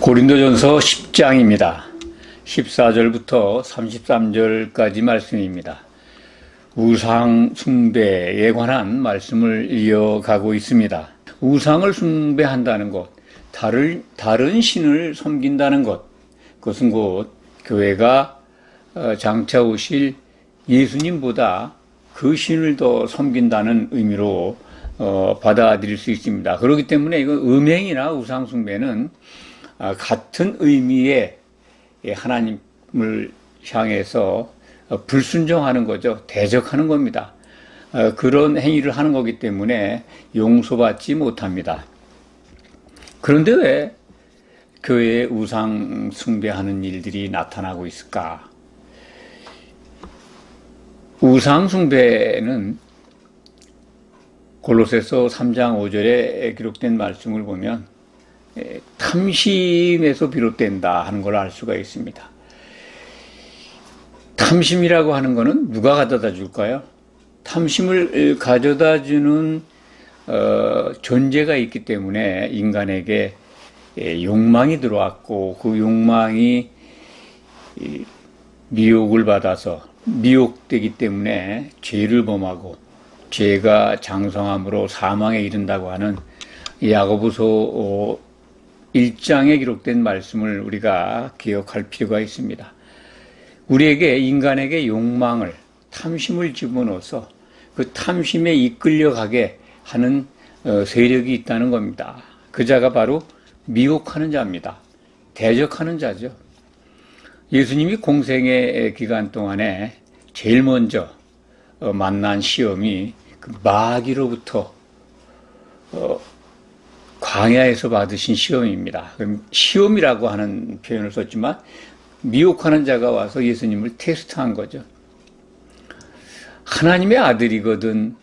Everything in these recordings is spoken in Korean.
고린도전서 10장입니다. 14절부터 33절까지 말씀입니다. 우상 숭배에 관한 말씀을 이어가고 있습니다. 우상을 숭배한다는 것, 다른 신을 섬긴다는 것, 그것은 곧 교회가 장차 오실 예수님보다 그 신을 더 섬긴다는 의미로 받아들일 수 있습니다. 그렇기 때문에 이거 음행이나 우상 숭배는 같은 의미의 하나님을 향해서 불순종하는 거죠. 대적하는 겁니다. 그런 행위를 하는 거기 때문에 용서받지 못합니다. 그런데 왜 교회에 우상 숭배하는 일들이 나타나고 있을까? 우상 숭배는 골로새서 3장 5절에 기록된 말씀을 보면 탐심에서 비롯된다 하는 걸 알 수가 있습니다. 탐심이라고 하는 거는 누가 가져다 줄까요? 탐심을 가져다 주는 존재가 있기 때문에 인간에게 욕망이 들어왔고, 그 욕망이 미혹을 받아서 미혹되기 때문에 죄를 범하고 죄가 장성함으로 사망에 이른다고 하는 야고보서 1장에 기록된 말씀을 우리가 기억할 필요가 있습니다. 우리에게, 인간에게 욕망을, 탐심을 집어넣어서 그 탐심에 이끌려가게 하는 세력이 있다는 겁니다. 그 자가 바로 미혹하는 자입니다. 대적하는 자죠. 예수님이 공생의 기간 동안에 제일 먼저 만난 시험이 그 마귀로부터 광야에서 받으신 시험입니다. 시험이라고 하는 표현을 썼지만 미혹하는 자가 와서 예수님을 테스트한 거죠. 하나님의 아들이거든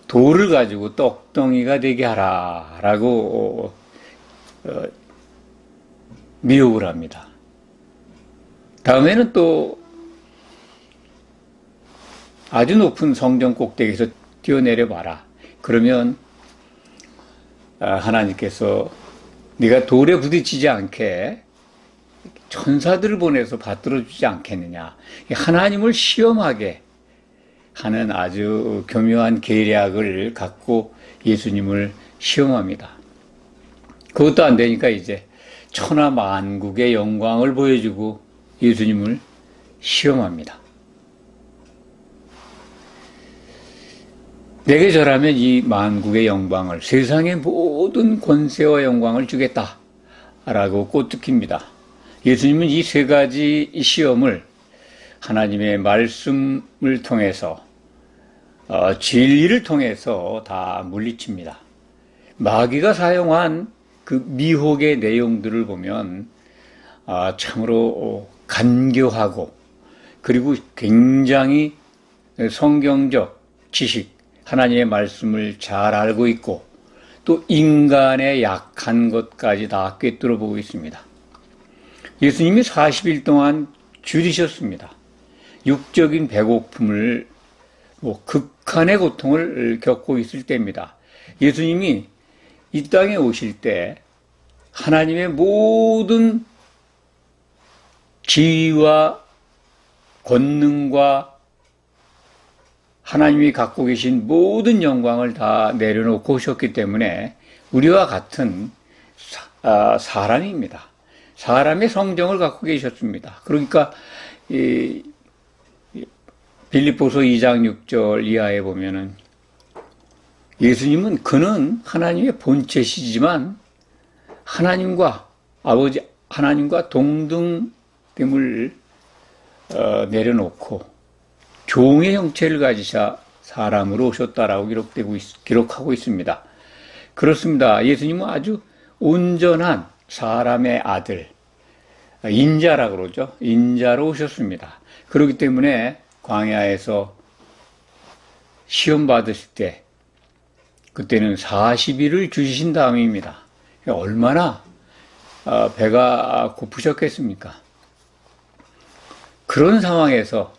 돌을 가지고 떡덩이가 되게 하라 라고 미혹을 합니다. 다음에는 또 아주 높은 성전 꼭대기에서 뛰어내려 봐라. 그러면 하나님께서 네가 돌에 부딪히지 않게 천사들을 보내서 받들어주지 않겠느냐. 하나님을 시험하게 하는 아주 교묘한 계략을 갖고 예수님을 시험합니다. 그것도 안 되니까 이제 천하 만국의 영광을 보여주고 예수님을 시험합니다. 내게 절하면 이 만국의 영광을, 세상의 모든 권세와 영광을 주겠다 라고 꼬투킵니다. 예수님은 이 세 가지 시험을 하나님의 말씀을 통해서 진리를 통해서 다 물리칩니다. 마귀가 사용한 그 미혹의 내용들을 보면 참으로 간교하고, 그리고 굉장히 성경적 지식, 하나님의 말씀을 잘 알고 있고, 또 인간의 약한 것까지 다 꿰뚫어 보고 있습니다. 예수님이 40일 동안 줄이셨습니다. 육적인 배고픔을, 극한의 고통을 겪고 있을 때입니다. 예수님이 이 땅에 오실 때 하나님의 모든 지위와 권능과 하나님이 갖고 계신 모든 영광을 다 내려놓고 오셨기 때문에 우리와 같은 사람입니다. 사람의 성정을 갖고 계셨습니다. 그러니까 빌립보서 2장 6절 이하에 보면은 예수님은 그는 하나님의 본체시지만 하나님과 아버지 하나님과 동등됨을 내려놓고 종의 형체를 가지사 사람으로 오셨다라고 기록하고 있습니다. 그렇습니다. 예수님은 아주 온전한 사람의 아들, 인자라고 그러죠. 인자로 오셨습니다. 그렇기 때문에 광야에서 시험 받으실 때, 그때는 40일을 주신 다음입니다. 얼마나 배가 고프셨겠습니까? 그런 상황에서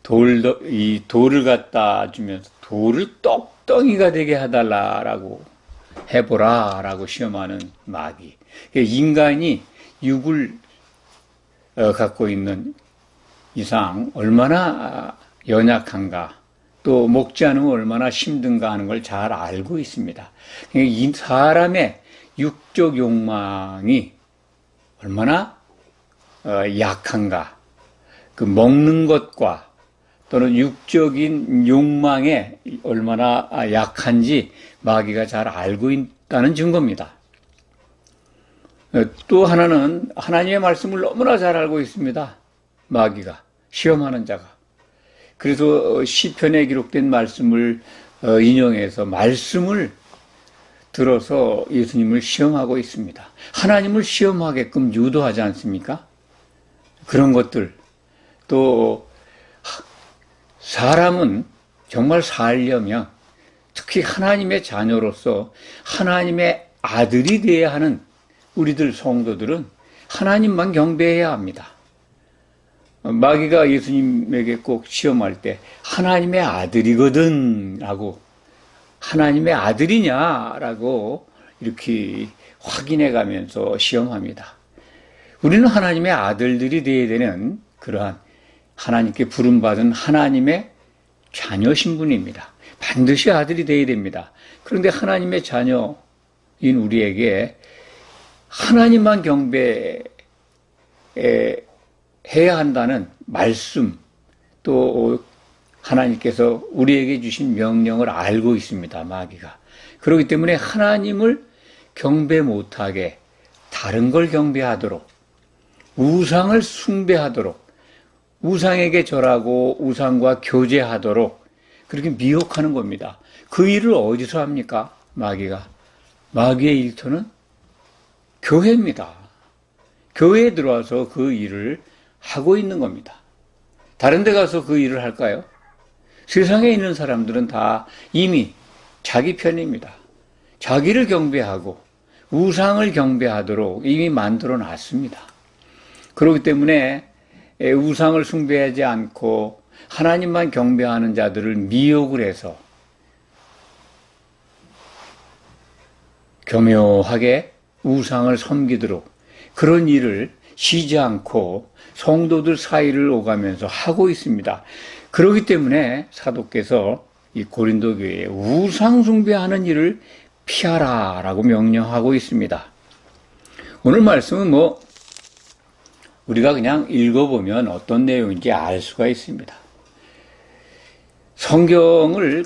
돌을 갖다 주면서 돌을 떡덩이가 되게 해달라라고 해보라 라고 시험하는 마귀. 인간이 육을 갖고 있는 이상 얼마나 연약한가, 또 먹지 않으면 얼마나 힘든가 하는 걸 잘 알고 있습니다. 이 사람의 육적 욕망이 얼마나 약한가, 그 먹는 것과 또는 육적인 욕망에 얼마나 약한지 마귀가 잘 알고 있다는 증거입니다. 또 하나는 하나님의 말씀을 너무나 잘 알고 있습니다. 마귀가, 시험하는 자가. 그래서 시편에 기록된 말씀을 인용해서 말씀을 들어서 예수님을 시험하고 있습니다. 하나님을 시험하게끔 유도하지 않습니까? 그런 것들. 또 사람은 정말 살려면 특히 하나님의 자녀로서 하나님의 아들이 되어야 하는 우리들 성도들은 하나님만 경배해야 합니다. 마귀가 예수님에게 꼭 시험할 때 하나님의 아들이거든 라고, 하나님의 아들이냐라고 이렇게 확인해 가면서 시험합니다. 우리는 하나님의 아들들이 되어야 되는 그러한 하나님께 부름받은 하나님의 자녀 신분입니다. 반드시 아들이 되어야 됩니다. 그런데 하나님의 자녀인 우리에게 하나님만 경배해야 한다는 말씀, 또 하나님께서 우리에게 주신 명령을 알고 있습니다, 마귀가. 그렇기 때문에 하나님을 경배 못하게 다른 걸 경배하도록, 우상을 숭배하도록, 우상에게 절하고 우상과 교제하도록 그렇게 미혹하는 겁니다. 그 일을 어디서 합니까? 마귀가. 마귀의 일터는 교회입니다. 교회에 들어와서 그 일을 하고 있는 겁니다. 다른 데 가서 그 일을 할까요? 세상에 있는 사람들은 다 이미 자기 편입니다. 자기를 경배하고 우상을 경배하도록 이미 만들어 놨습니다. 그렇기 때문에 우상을 숭배하지 않고 하나님만 경배하는 자들을 미혹을 해서 교묘하게 우상을 섬기도록 그런 일을 쉬지 않고 성도들 사이를 오가면서 하고 있습니다. 그렇기 때문에 사도께서 이 고린도 교회에 우상 숭배하는 일을 피하라라고 명령하고 있습니다. 오늘 말씀은 우리가 그냥 읽어보면 어떤 내용인지 알 수가 있습니다. 성경을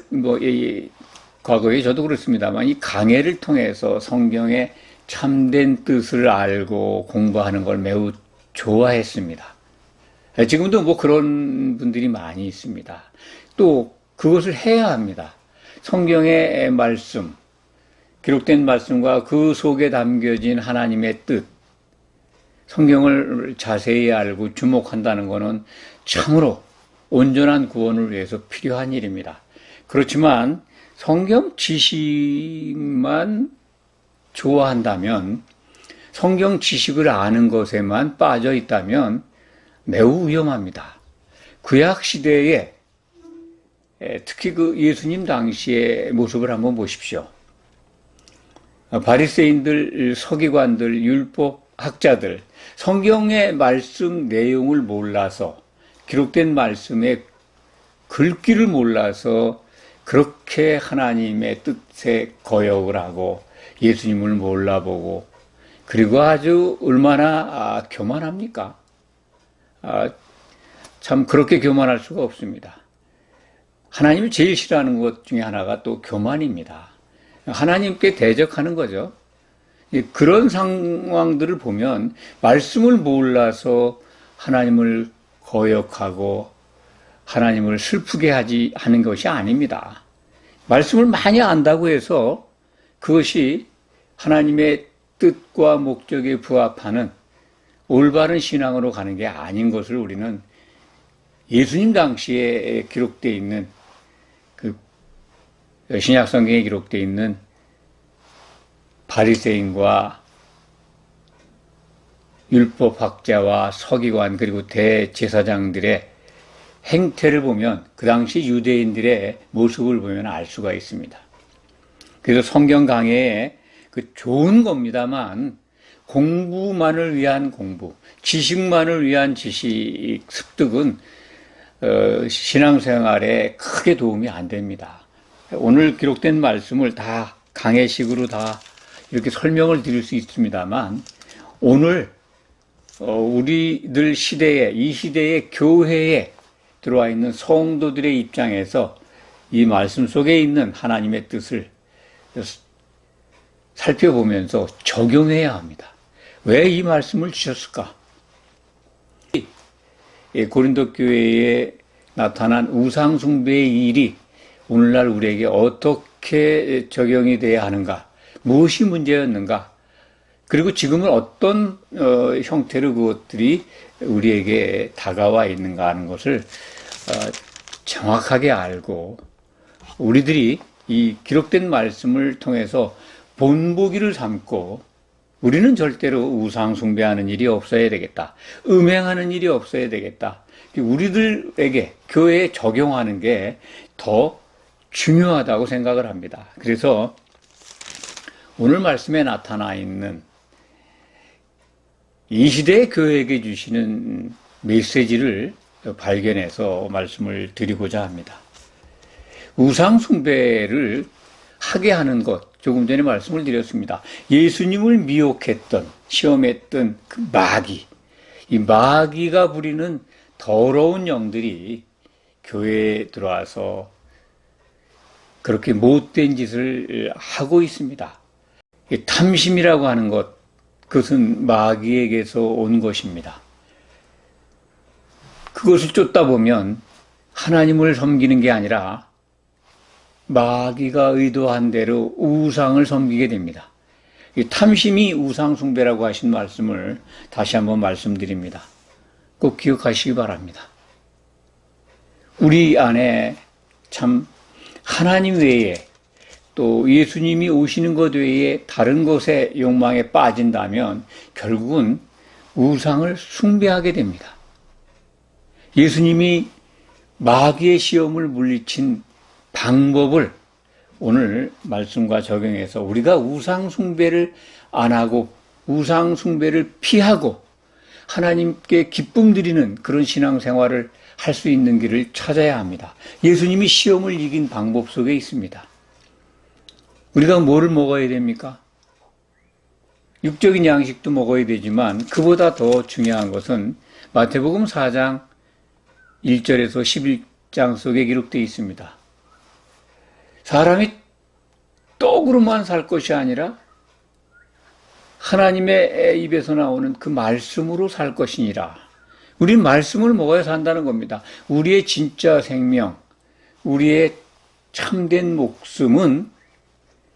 과거에 저도 그렇습니다만 이 강해를 통해서 성경의 참된 뜻을 알고 공부하는 걸 매우 좋아했습니다. 지금도 그런 분들이 많이 있습니다. 또 그것을 해야 합니다. 성경의 말씀, 기록된 말씀과 그 속에 담겨진 하나님의 뜻, 성경을 자세히 알고 주목한다는 것은 참으로 온전한 구원을 위해서 필요한 일입니다. 그렇지만 성경 지식만 좋아한다면, 성경 지식을 아는 것에만 빠져 있다면 매우 위험합니다. 구약 시대에 특히 그 예수님 당시의 모습을 한번 보십시오. 바리새인들, 서기관들, 율법학자들, 성경의 말씀 내용을 몰라서, 기록된 말씀의 글귀를 몰라서 그렇게 하나님의 뜻에 거역을 하고 예수님을 몰라보고, 그리고 아주 얼마나 교만합니까? 참 그렇게 교만할 수가 없습니다. 하나님이 제일 싫어하는 것 중에 하나가 또 교만입니다. 하나님께 대적하는 거죠. 그런 상황들을 보면 말씀을 몰라서 하나님을 거역하고 하나님을 슬프게 하는 것이 아닙니다. 말씀을 많이 안다고 해서 그것이 하나님의 뜻과 목적에 부합하는 올바른 신앙으로 가는 게 아닌 것을 우리는 예수님 당시에 기록되어 있는 그 신약성경에 기록되어 있는 바리새인과 율법학자와 서기관 그리고 대제사장들의 행태를 보면, 그 당시 유대인들의 모습을 보면 알 수가 있습니다. 그래서 성경 강해에 그 좋은 겁니다만 공부만을 위한 공부, 지식만을 위한 지식 습득은 신앙생활에 크게 도움이 안 됩니다. 오늘 기록된 말씀을 다 강해식으로 다 이렇게 설명을 드릴 수 있습니다만 오늘 우리들 시대에 이 시대의 교회에 들어와 있는 성도들의 입장에서 이 말씀 속에 있는 하나님의 뜻을 살펴보면서 적용해야 합니다. 왜 이 말씀을 주셨을까? 고린도 교회에 나타난 우상 숭배의 일이 오늘날 우리에게 어떻게 적용이 돼야 하는가? 무엇이 문제였는가? 그리고 지금은 어떤 형태로 그것들이 우리에게 다가와 있는가 하는 것을 정확하게 알고 우리들이 이 기록된 말씀을 통해서 본보기를 삼고 우리는 절대로 우상 숭배하는 일이 없어야 되겠다. 음행하는 일이 없어야 되겠다. 우리들에게 교회에 적용하는 게 더 중요하다고 생각을 합니다. 그래서 오늘 말씀에 나타나 있는 이 시대의 교회에게 주시는 메시지를 발견해서 말씀을 드리고자 합니다. 우상 숭배를 하게 하는 것, 조금 전에 말씀을 드렸습니다. 예수님을 미혹했던, 시험했던 그 마귀, 이 마귀가 부리는 더러운 영들이 교회에 들어와서 그렇게 못된 짓을 하고 있습니다. 탐심이라고 하는 것, 그것은 마귀에게서 온 것입니다. 그것을 쫓다 보면 하나님을 섬기는 게 아니라 마귀가 의도한 대로 우상을 섬기게 됩니다. 탐심이 우상 숭배라고 하신 말씀을 다시 한번 말씀드립니다. 꼭 기억하시기 바랍니다. 우리 안에 참 하나님 외에 또 예수님이 오시는 것 외에 다른 것에 욕망에 빠진다면 결국은 우상을 숭배하게 됩니다. 예수님이 마귀의 시험을 물리친 방법을 오늘 말씀과 적용해서 우리가 우상 숭배를 안 하고 우상 숭배를 피하고 하나님께 기쁨 드리는 그런 신앙생활을 할 수 있는 길을 찾아야 합니다. 예수님이 시험을 이긴 방법 속에 있습니다. 우리가 뭐를 먹어야 됩니까? 육적인 양식도 먹어야 되지만 그보다 더 중요한 것은 마태복음 4장 1절에서 11장 속에 기록되어 있습니다. 사람이 떡으로만 살 것이 아니라 하나님의 입에서 나오는 그 말씀으로 살 것이니라. 우린 말씀을 먹어야 산다는 겁니다. 우리의 진짜 생명, 우리의 참된 목숨은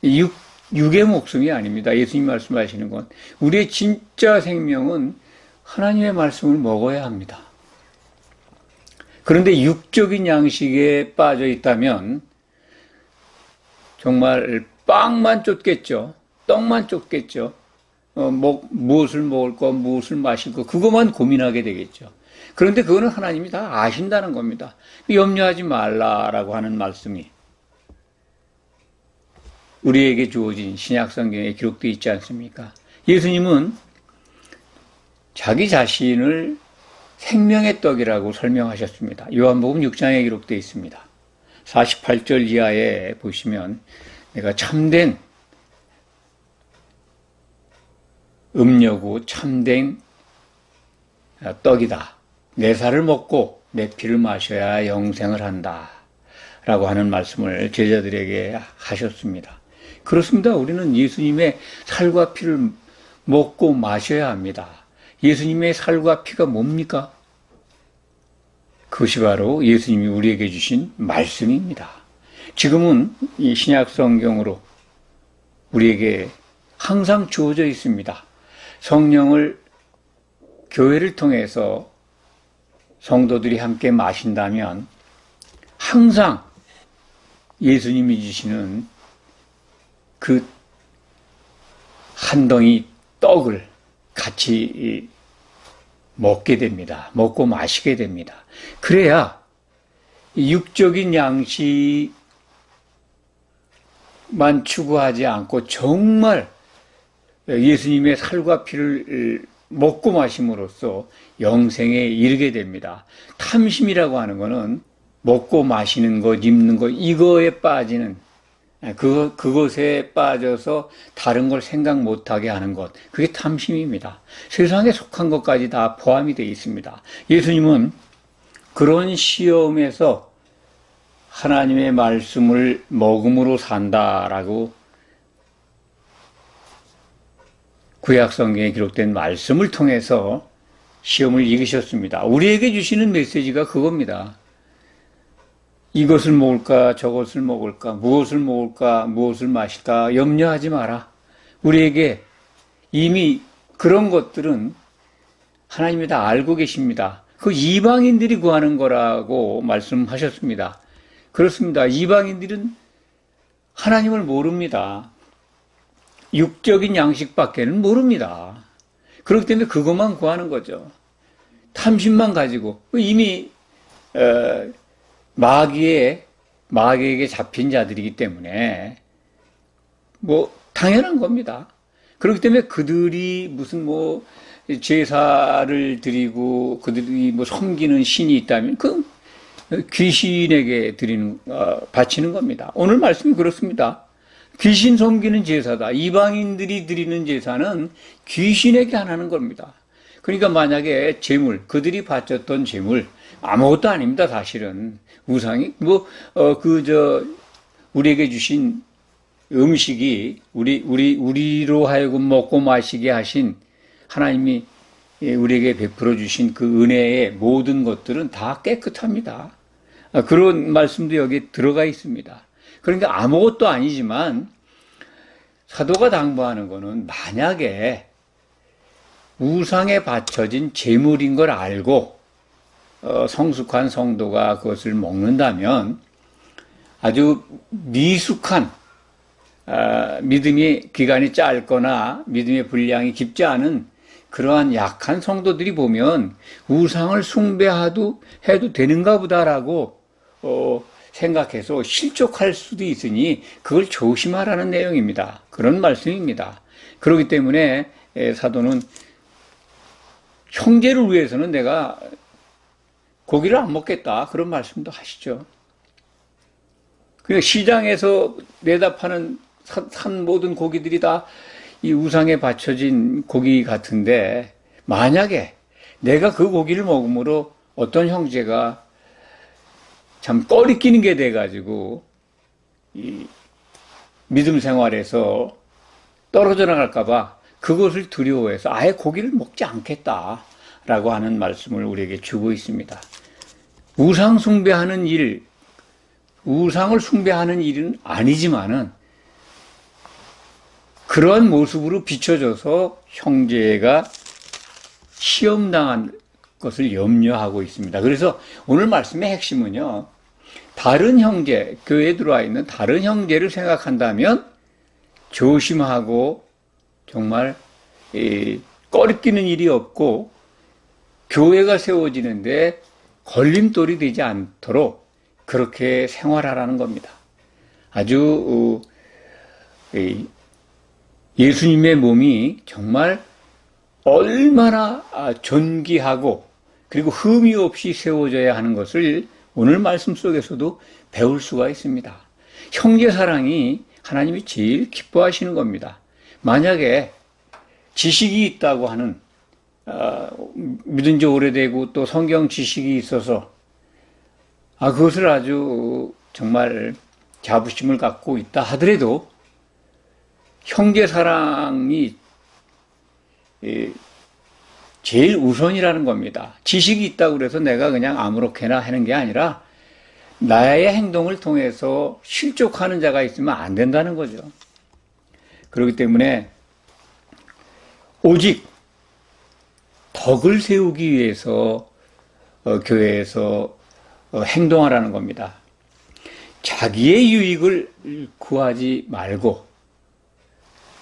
육의 목숨이 아닙니다. 예수님 말씀하시는 건. 우리의 진짜 생명은 하나님의 말씀을 먹어야 합니다. 그런데 육적인 양식에 빠져 있다면 정말 빵만 쫓겠죠. 떡만 쫓겠죠. 무엇을 먹을 거, 무엇을 마실 거, 그것만 고민하게 되겠죠. 그런데 그거는 하나님이 다 아신다는 겁니다. 염려하지 말라라고 하는 말씀이 우리에게 주어진 신약 성경에 기록되어 있지 않습니까? 예수님은 자기 자신을 생명의 떡이라고 설명하셨습니다. 요한복음 6장에 기록되어 있습니다. 48절 이하에 보시면 내가 참된 음료고 참된 떡이다. 내 살을 먹고 내 피를 마셔야 영생을 한다. 라고 하는 말씀을 제자들에게 하셨습니다. 그렇습니다. 우리는 예수님의 살과 피를 먹고 마셔야 합니다. 예수님의 살과 피가 뭡니까? 그것이 바로 예수님이 우리에게 주신 말씀입니다. 지금은 이 신약 성경으로 우리에게 항상 주어져 있습니다. 성령을 교회를 통해서 성도들이 함께 마신다면 항상 예수님이 주시는 그 한 덩이 떡을 같이 먹게 됩니다. 먹고 마시게 됩니다. 그래야 육적인 양식이 추구하지 않고 정말 예수님의 살과 피를 먹고 마심으로써 영생에 이르게 됩니다. 탐심이라고 하는 것은 먹고 마시는 것, 입는 것, 이거에 빠지는, 그것에 빠져서 다른 걸 생각 못하게 하는 것, 그게 탐심입니다. 세상에 속한 것까지 다 포함이 되어 있습니다. 예수님은 그런 시험에서 하나님의 말씀을 먹음으로 산다라고 구약성경에 기록된 말씀을 통해서 시험을 이기셨습니다. 우리에게 주시는 메시지가 그겁니다. 이것을 먹을까, 저것을 먹을까, 무엇을 먹을까, 무엇을 마실까 염려하지 마라. 우리에게 이미 그런 것들은 하나님이 다 알고 계십니다. 그 이방인들이 구하는 거라고 말씀하셨습니다. 그렇습니다. 이방인들은 하나님을 모릅니다. 육적인 양식밖에는 모릅니다. 그렇기 때문에 그것만 구하는 거죠. 탐심만 가지고 이미 마귀에게 잡힌 자들이기 때문에 당연한 겁니다. 그렇기 때문에 그들이 무슨 제사를 드리고 그들이 섬기는 신이 있다면 그 귀신에게 바치는 겁니다. 오늘 말씀이 그렇습니다. 귀신 섬기는 제사다. 이방인들이 드리는 제사는 귀신에게 하는 겁니다. 그러니까 만약에 그들이 바쳤던 제물, 아무것도 아닙니다, 사실은. 우상이, 우리에게 주신 음식이, 우리로 하여금 먹고 마시게 하신 하나님이 우리에게 베풀어 주신 그 은혜의 모든 것들은 다 깨끗합니다. 그런 말씀도 여기 들어가 있습니다. 그러니까 아무것도 아니지만 사도가 당부하는 것은 만약에 우상에 바쳐진 제물인 걸 알고 성숙한 성도가 그것을 먹는다면 아주 미숙한 믿음이 기간이 짧거나 믿음의 분량이 깊지 않은 그러한 약한 성도들이 보면 우상을 숭배해도 되는가 보다라고 생각해서 실족할 수도 있으니 그걸 조심하라는 내용입니다. 그런 말씀입니다. 그렇기 때문에 사도는 형제를 위해서는 내가 고기를 안 먹겠다 그런 말씀도 하시죠. 그러니까 시장에서 내다 파는 산 모든 고기들이 다 이 우상에 바쳐진 고기 같은데 만약에 내가 그 고기를 먹음으로 어떤 형제가 참 꺼리끼는 게 돼가지고 이 믿음 생활에서 떨어져 나갈까봐 그것을 두려워해서 아예 고기를 먹지 않겠다라고 하는 말씀을 우리에게 주고 있습니다. 우상을 숭배하는 일은 아니지만은 그러한 모습으로 비춰져서 형제가 시험당한 것을 염려하고 있습니다. 그래서 오늘 말씀의 핵심은요, 다른 형제, 교회에 들어와 있는 다른 형제를 생각한다면 조심하고 정말 꺼리끼는 일이 없고 교회가 세워지는데 걸림돌이 되지 않도록 그렇게 생활하라는 겁니다. 아주 예수님의 몸이 정말 얼마나 존귀하고 그리고 흠이 없이 세워져야 하는 것을 오늘 말씀 속에서도 배울 수가 있습니다. 형제 사랑이 하나님이 제일 기뻐하시는 겁니다. 만약에 지식이 있다고 하는 믿은 지 오래되고 또 성경 지식이 있어서 그것을 아주 정말 자부심을 갖고 있다 하더라도 형제 사랑이 제일 우선이라는 겁니다. 지식이 있다고 그래서 내가 그냥 아무렇게나 하는 게 아니라 나의 행동을 통해서 실족하는 자가 있으면 안 된다는 거죠. 그렇기 때문에 오직 덕을 세우기 위해서 교회에서 행동하라는 겁니다. 자기의 유익을 구하지 말고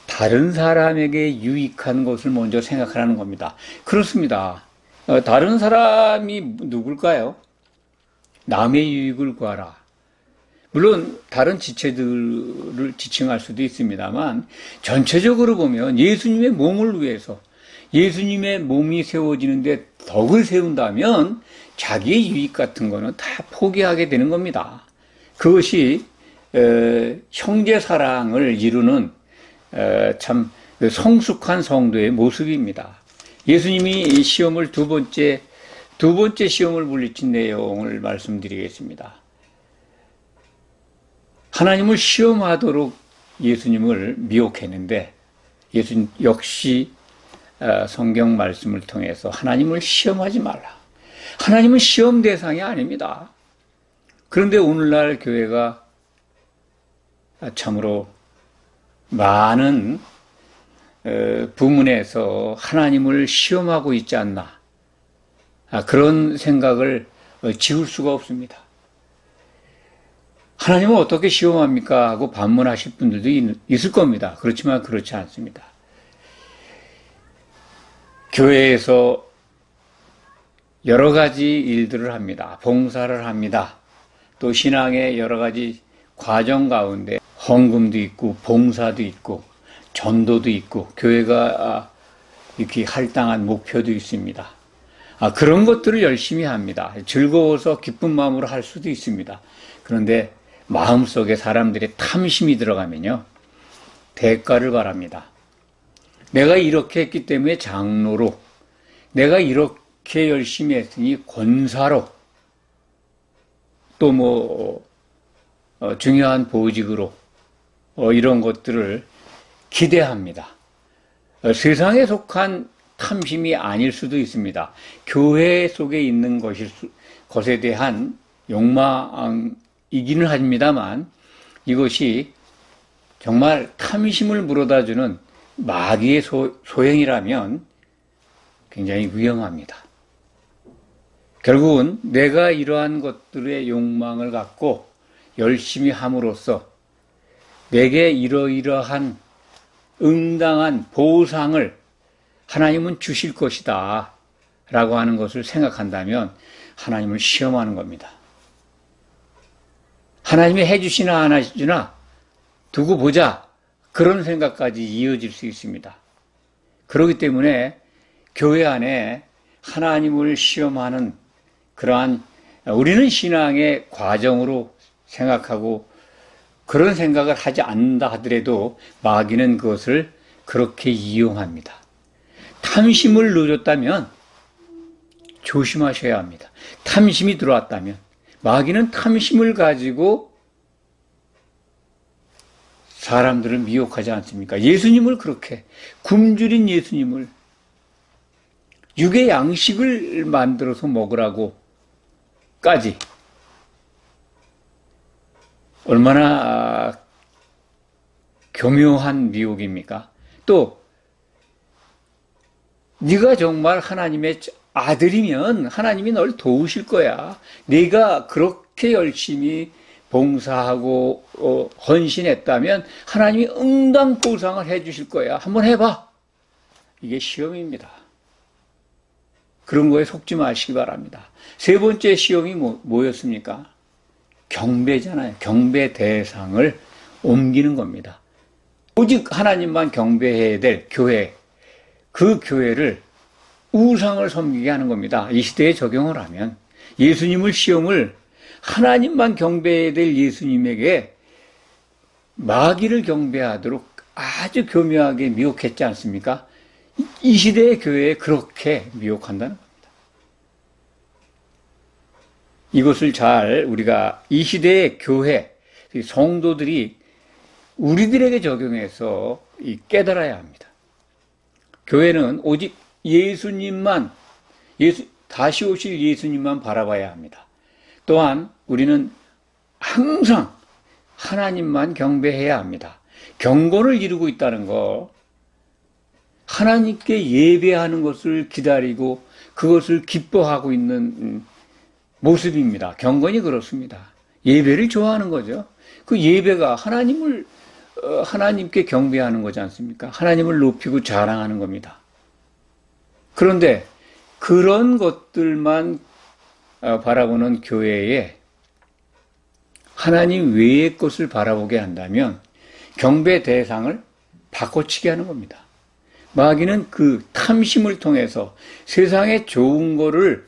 다른 사람에게 유익한 것을 먼저 생각하라는 겁니다. 그렇습니다. 다른 사람이 누굴까요? 남의 유익을 구하라. 물론 다른 지체들을 지칭할 수도 있습니다만 전체적으로 보면 예수님의 몸을 위해서 예수님의 몸이 세워지는데 덕을 세운다면 자기의 유익 같은 거는 다 포기하게 되는 겁니다. 그것이 형제 사랑을 이루는 참 성숙한 성도의 모습입니다. 예수님이 시험을 두 번째 시험을 물리친 내용을 말씀드리겠습니다. 하나님을 시험하도록 예수님을 미혹했는데 예수님 역시 성경 말씀을 통해서 하나님을 시험하지 말라. 하나님은 시험 대상이 아닙니다. 그런데 오늘날 교회가 참으로 많은 부문에서 하나님을 시험하고 있지 않나, 그런 생각을 지울 수가 없습니다. 하나님은 어떻게 시험합니까? 하고 반문하실 분들도 있을 겁니다. 그렇지만 그렇지 않습니다. 교회에서 여러 가지 일들을 합니다. 봉사를 합니다. 또 신앙의 여러 가지 과정 가운데 헌금도 있고 봉사도 있고 전도도 있고 교회가 이렇게 할당한 목표도 있습니다. 그런 것들을 열심히 합니다. 즐거워서 기쁜 마음으로 할 수도 있습니다. 그런데 마음속에 사람들의 탐심이 들어가면요, 대가를 바랍니다. 내가 이렇게 했기 때문에 장로로, 내가 이렇게 열심히 했으니 권사로, 또 중요한 보직으로 이런 것들을 기대합니다. 세상에 속한 탐심이 아닐 수도 있습니다. 교회 속에 있는 것에 대한 욕망이기는 합니다만 이것이 정말 탐심을 물어다주는 마귀의 소행이라면 굉장히 위험합니다. 결국은 내가 이러한 것들의 욕망을 갖고 열심히 함으로써 내게 이러이러한 응당한 보상을 하나님은 주실 것이다 라고 하는 것을 생각한다면 하나님을 시험하는 겁니다. 하나님이 해주시나 안 해주시나 두고 보자, 그런 생각까지 이어질 수 있습니다. 그렇기 때문에 교회 안에 하나님을 시험하는 그러한, 우리는 신앙의 과정으로 생각하고 그런 생각을 하지 않는다 하더라도 마귀는 그것을 그렇게 이용합니다. 탐심을 누렸다면 조심하셔야 합니다. 탐심이 들어왔다면, 마귀는 탐심을 가지고 사람들을 미혹하지 않습니까? 예수님을 그렇게, 굶주린 예수님을 육의 양식을 만들어서 먹으라고까지, 얼마나 교묘한 미혹입니까? 또 네가 정말 하나님의 아들이면 하나님이 널 도우실 거야. 네가 그렇게 열심히 봉사하고 헌신했다면 하나님이 응당 보상을 해주실 거야. 한번 해봐. 이게 시험입니다. 그런 거에 속지 마시기 바랍니다. 세 번째 시험이 뭐였습니까? 경배잖아요. 경배 대상을 옮기는 겁니다. 오직 하나님만 경배해야 될 교회, 그 교회를 우상을 섬기게 하는 겁니다. 이 시대에 적용을 하면 예수님을 시험을 하나님만 경배해야 될 예수님에게 마귀를 경배하도록 아주 교묘하게 미혹했지 않습니까? 이 시대의 교회에 그렇게 미혹한다는 겁니다. 이것을 잘 우리가 이 시대의 교회, 성도들이 우리들에게 적용해서 깨달아야 합니다. 교회는 오직 예수님만, 다시 오실 예수님만 바라봐야 합니다. 또한 우리는 항상 하나님만 경배해야 합니다. 경건을 이루고 있다는 거, 하나님께 예배하는 것을 기다리고 그것을 기뻐하고 있는 모습입니다. 경건이 그렇습니다. 예배를 좋아하는 거죠. 그 예배가 하나님께 경배하는 거지 않습니까? 하나님을 높이고 자랑하는 겁니다. 그런데 그런 것들만 바라보는 교회에 하나님 외의 것을 바라보게 한다면 경배 대상을 바꿔치기 하는 겁니다. 마귀는 그 탐심을 통해서 세상에 좋은 거를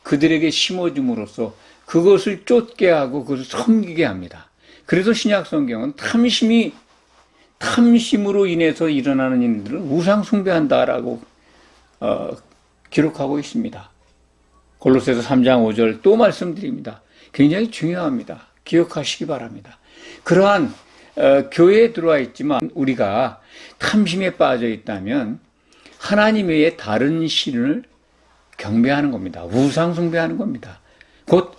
그들에게 심어줌으로써 그것을 쫓게 하고 그것을 섬기게 합니다. 그래서 신약 성경은 탐심으로 인해서 일어나는 일들은 우상 숭배한다라고 기록하고 있습니다. 골로새서 3장 5절 또 말씀드립니다. 굉장히 중요합니다. 기억하시기 바랍니다. 그러한 교회에 들어와 있지만 우리가 탐심에 빠져 있다면 하나님 외에 다른 신을 경배하는 겁니다. 우상 숭배하는 겁니다. 곧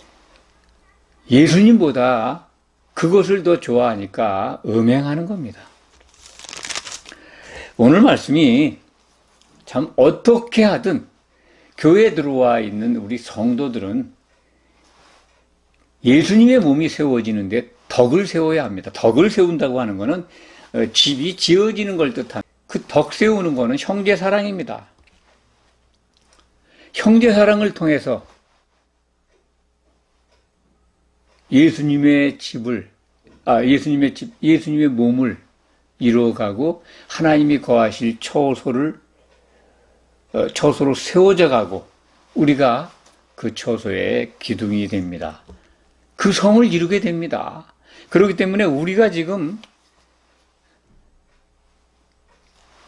예수님보다 그것을 더 좋아하니까 음행하는 겁니다. 오늘 말씀이 참 어떻게 하든 교회에 들어와 있는 우리 성도들은 예수님의 몸이 세워지는데 덕을 세워야 합니다. 덕을 세운다고 하는 것은 집이 지어지는 걸 뜻합니다. 그 덕 세우는 것은 형제 사랑입니다. 형제 사랑을 통해서 예수님의 몸을 이루어가고 하나님이 거하실 처소로 세워져 가고 우리가 그 처소의 기둥이 됩니다. 그 성을 이루게 됩니다. 그렇기 때문에 우리가 지금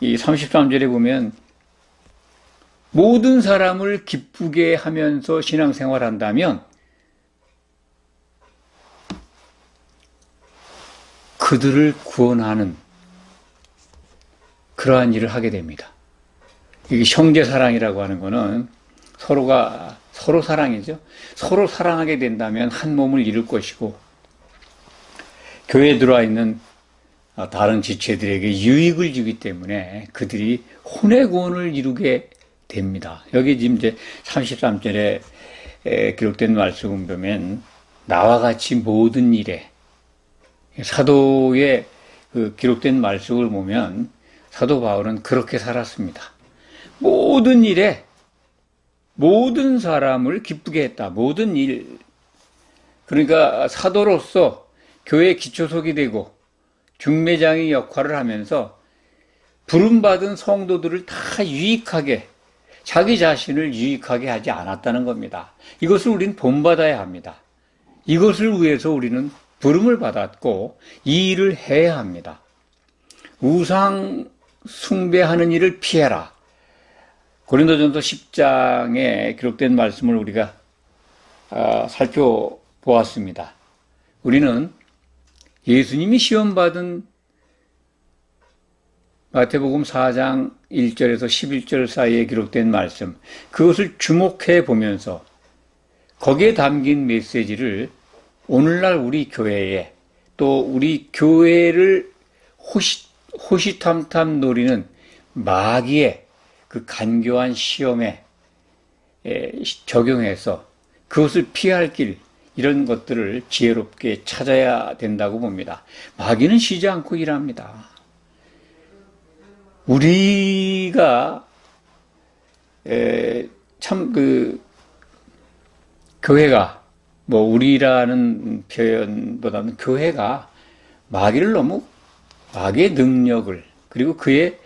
이 33절에 보면 모든 사람을 기쁘게 하면서 신앙생활한다면 그들을 구원하는 그러한 일을 하게 됩니다. 이게 형제사랑이라고 하는 것은 서로 사랑이죠. 서로 사랑하게 된다면 한 몸을 이룰 것이고 교회에 들어와 있는 다른 지체들에게 유익을 주기 때문에 그들이 혼의 구원을 이루게 됩니다. 여기 지금 이제 33절에 기록된 말씀을 보면 나와 같이 모든 일에 사도의 그 기록된 말씀을 보면 사도 바울은 그렇게 살았습니다. 모든 일에 모든 사람을 기쁘게 했다. 모든 일. 그러니까 사도로서 교회 기초석이 되고 중매장의 역할을 하면서 부름받은 성도들을 다 유익하게 자기 자신을 유익하게 하지 않았다는 겁니다. 이것을 우리는 본받아야 합니다. 이것을 위해서 우리는 부름을 받았고 이 일을 해야 합니다. 우상 숭배하는 일을 피해라. 고린도전서 10장에 기록된 말씀을 우리가 살펴보았습니다. 우리는 예수님이 시험받은 마태복음 4장 1절에서 11절 사이에 기록된 말씀, 그것을 주목해 보면서 거기에 담긴 메시지를 오늘날 우리 교회에 또 우리 교회를 호시탐탐 노리는 마귀의 그 간교한 시험에 적용해서 그것을 피할 길, 이런 것들을 지혜롭게 찾아야 된다고 봅니다. 마귀는 쉬지 않고 일합니다. 우리가 참 교회가 우리라는 표현보다는 교회가 마귀의 능력을 그리고 그의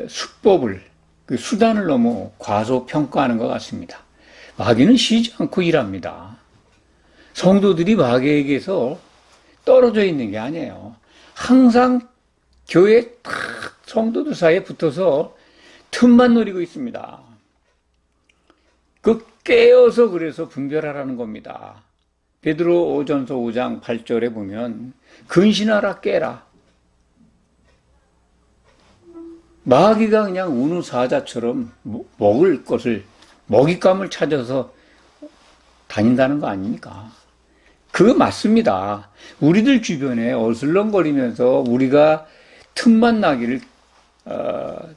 수법을 그 수단을 너무 과소평가하는 것 같습니다. 마귀는 쉬지 않고 일합니다. 성도들이 마귀에게서 떨어져 있는 게 아니에요. 항상 교회 딱 성도들 사이에 붙어서 틈만 노리고 있습니다. 그 깨어서 그래서 분별하라는 겁니다. 베드로전서 5장 8절에 보면 근신하라 깨라. 마귀가 그냥 우는 사자처럼 먹을 것을 먹잇감을 찾아서 다닌다는 거 아닙니까? 그거 맞습니다. 우리들 주변에 어슬렁거리면서 우리가 틈만 나기를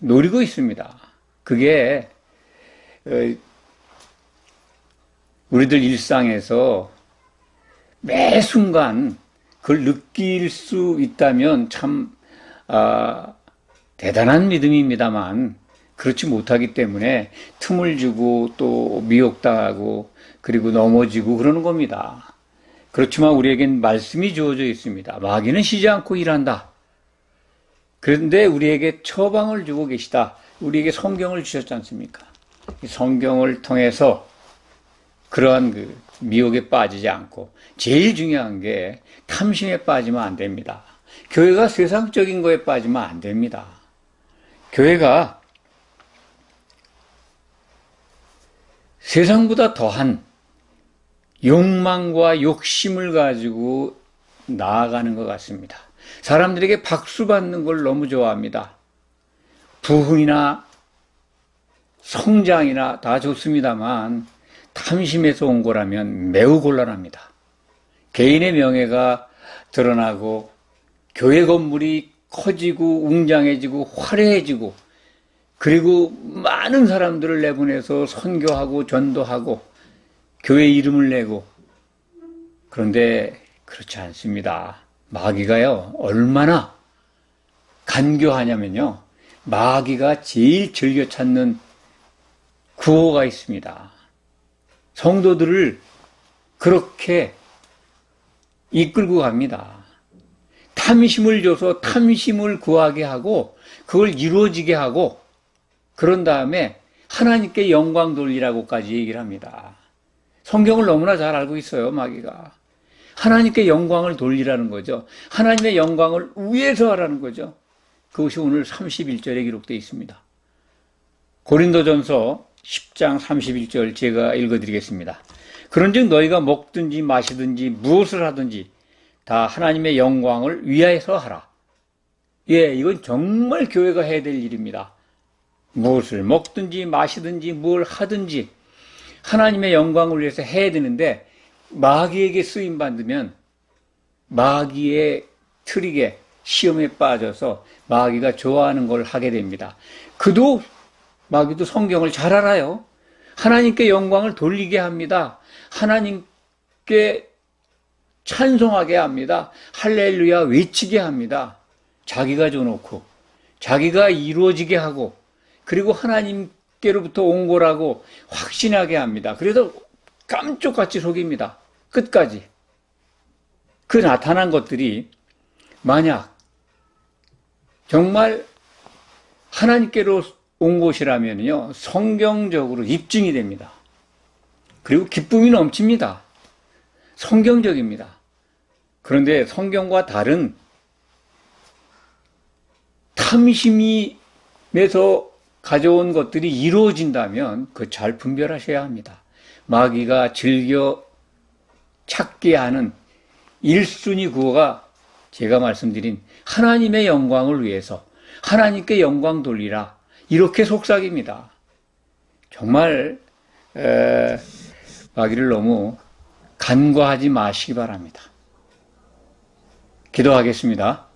노리고 있습니다. 그게 우리들 일상에서 매 순간 그걸 느낄 수 있다면 참 대단한 믿음입니다만 그렇지 못하기 때문에 틈을 주고 또 미혹당하고 그리고 넘어지고 그러는 겁니다. 그렇지만 우리에겐 말씀이 주어져 있습니다. 마귀는 쉬지 않고 일한다. 그런데 우리에게 처방을 주고 계시다. 우리에게 성경을 주셨지 않습니까? 이 성경을 통해서 그러한 그 미혹에 빠지지 않고 제일 중요한 게 탐심에 빠지면 안 됩니다. 교회가 세상적인 거에 빠지면 안 됩니다. 교회가 세상보다 더한 욕망과 욕심을 가지고 나아가는 것 같습니다. 사람들에게 박수 받는 걸 너무 좋아합니다. 부흥이나 성장이나 다 좋습니다만 탐심에서 온 거라면 매우 곤란합니다. 개인의 명예가 드러나고 교회 건물이 커지고 웅장해지고 화려해지고 그리고 많은 사람들을 내보내서 선교하고 전도하고 교회 이름을 내고, 그런데 그렇지 않습니다. 마귀가요 얼마나 간교하냐면요, 마귀가 제일 즐겨 찾는 구호가 있습니다. 성도들을 그렇게 이끌고 갑니다. 탐심을 줘서 탐심을 구하게 하고 그걸 이루어지게 하고, 그런 다음에 하나님께 영광 돌리라고까지 얘기를 합니다. 성경을 너무나 잘 알고 있어요, 마귀가. 하나님께 영광을 돌리라는 거죠. 하나님의 영광을 위에서 하라는 거죠. 그것이 오늘 31절에 기록되어 있습니다. 고린도전서 10장 31절 제가 읽어드리겠습니다. 그런즉 너희가 먹든지 마시든지 무엇을 하든지 다 하나님의 영광을 위하여서 하라. 예, 이건 정말 교회가 해야 될 일입니다. 무엇을 먹든지 마시든지 뭘 하든지 하나님의 영광을 위해서 해야 되는데, 마귀에게 쓰임받으면 마귀의 트릭에 시험에 빠져서 마귀가 좋아하는 걸 하게 됩니다. 마귀도 성경을 잘 알아요. 하나님께 영광을 돌리게 합니다. 하나님께 찬송하게 합니다. 할렐루야 외치게 합니다. 자기가 줘놓고 자기가 이루어지게 하고, 그리고 하나님께로부터 온 거라고 확신하게 합니다. 그래서 깜짝같이 속입니다. 끝까지. 그 나타난 것들이 만약 정말 하나님께로 온 것이라면요, 성경적으로 입증이 됩니다. 그리고 기쁨이 넘칩니다. 성경적입니다. 그런데 성경과 다른 탐심에서 가져온 것들이 이루어진다면 그 잘 분별하셔야 합니다. 마귀가 즐겨 찾게 하는 1순위 구호가 제가 말씀드린 하나님의 영광을 위해서 하나님께 영광 돌리라, 이렇게 속삭입니다. 정말 마귀를 너무 간과하지 마시기 바랍니다. 기도하겠습니다.